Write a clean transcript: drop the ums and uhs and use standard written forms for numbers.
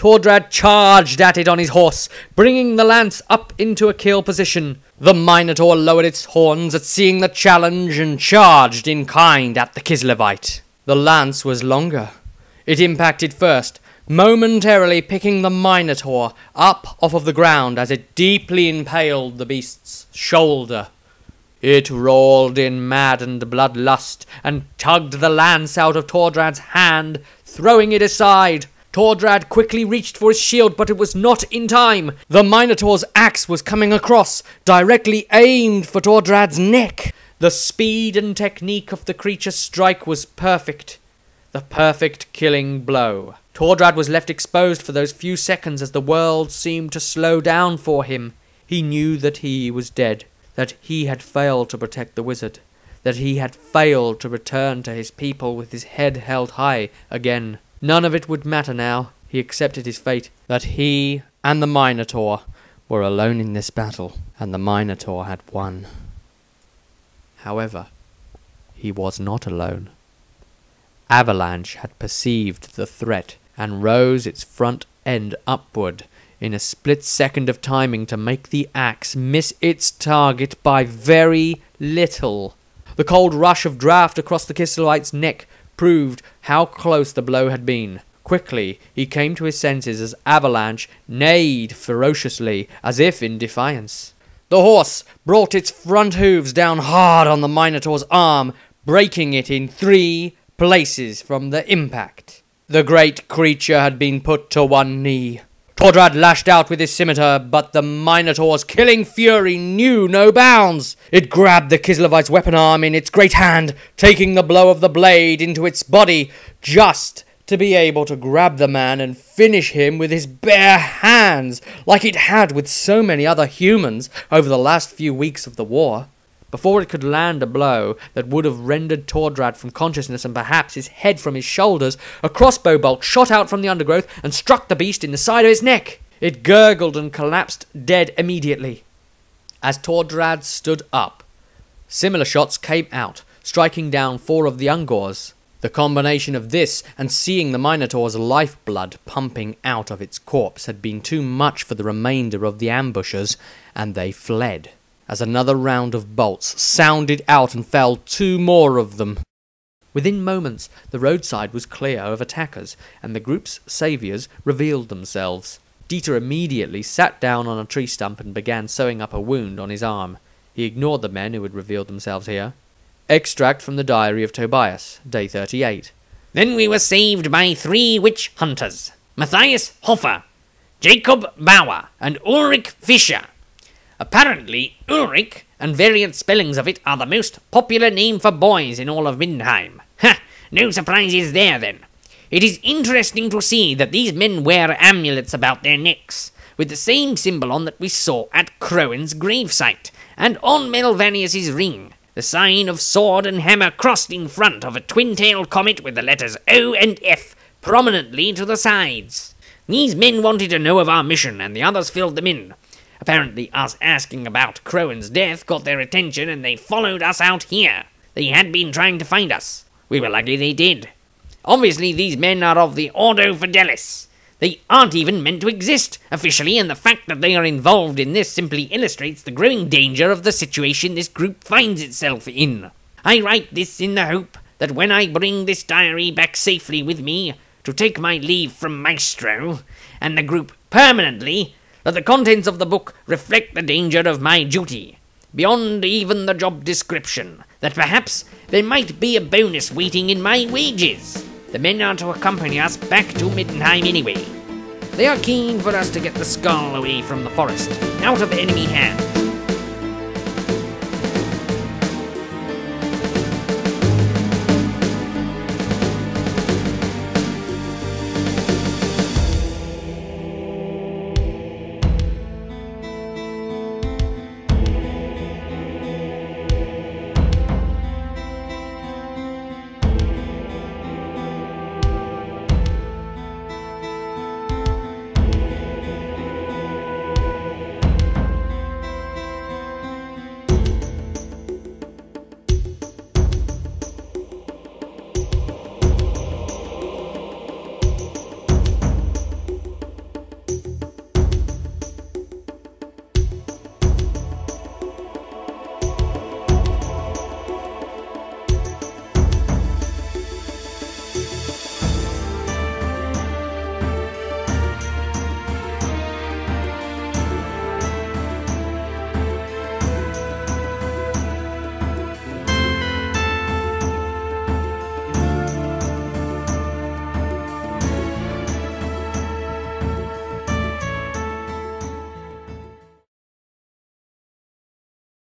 Tordrad charged at it on his horse, bringing the lance up into a kill position. The Minotaur lowered its horns at seeing the challenge and charged in kind at the Ch11. The lance was longer. It impacted first, momentarily picking the Minotaur up off of the ground as it deeply impaled the beast's shoulder. It rolled in maddened bloodlust and tugged the lance out of Tordrad's hand, throwing it aside. Tordrad quickly reached for his shield, but it was not in time. The Minotaur's axe was coming across, directly aimed for Tordrad's neck. The speed and technique of the creature's strike was perfect. The perfect killing blow. Tordrad was left exposed for those few seconds as the world seemed to slow down for him. He knew that he was dead, that he had failed to protect the wizard, that he had failed to return to his people with his head held high again. None of it would matter now. He accepted his fate, that he and the Minotaur were alone in this battle, and the Minotaur had won. However, he was not alone. Avalanche had perceived the threat and rose its front end upward in a split second of timing to make the axe miss its target by very little. The cold rush of draft across the Ch11's neck proved how close the blow had been. Quickly, he came to his senses as Avalanche neighed ferociously, as if in defiance. The horse brought its front hooves down hard on the Minotaur's arm, breaking it in 3 places from the impact. The great creature had been put to one knee. Tordrad lashed out with his scimitar, but the Minotaur's killing fury knew no bounds. It grabbed the Ch11's weapon arm in its great hand, taking the blow of the blade into its body, just to be able to grab the man and finish him with his bare hands, like it had with so many other humans over the last few weeks of the war. Before it could land a blow that would have rendered Tordrad from consciousness and perhaps his head from his shoulders, a crossbow bolt shot out from the undergrowth and struck the beast in the side of its neck. It gurgled and collapsed dead immediately. As Tordrad stood up, similar shots came out, striking down 4 of the Ungors. The combination of this and seeing the Minotaur's lifeblood pumping out of its corpse had been too much for the remainder of the ambushers, and they fled. As another round of bolts sounded out and fell 2 more of them. Within moments, the roadside was clear of attackers, and the group's saviours revealed themselves. Dieter immediately sat down on a tree stump and began sewing up a wound on his arm. He ignored the men who had revealed themselves here. Extract from the diary of Tobias, day 38. Then we were saved by 3 witch hunters, Matthias Hofer, Jacob Bauer, and Ulrich Fischer. Apparently, Ulrich, and variant spellings of it, are the most popular name for boys in all of Middenheim. Ha! No surprises there, then. It is interesting to see that these men wear amulets about their necks, with the same symbol on that we saw at Crowen's gravesite, and on Melvanius's ring, the sign of sword and hammer crossed in front of a twin-tailed comet with the letters O and F prominently to the sides. These men wanted to know of our mission, and the others filled them in. Apparently us asking about Crowen's death got their attention and they followed us out here. They had been trying to find us. We were lucky they did. Obviously these men are of the Ordo Fidelis. They aren't even meant to exist officially, and the fact that they are involved in this simply illustrates the growing danger of the situation this group finds itself in. I write this in the hope that when I bring this diary back safely with me to take my leave from Maestro and the group permanently, that the contents of the book reflect the danger of my duty, beyond even the job description, that perhaps there might be a bonus waiting in my wages. The men are to accompany us back to Middenheim anyway. They are keen for us to get the skull away from the forest, out of enemy hands.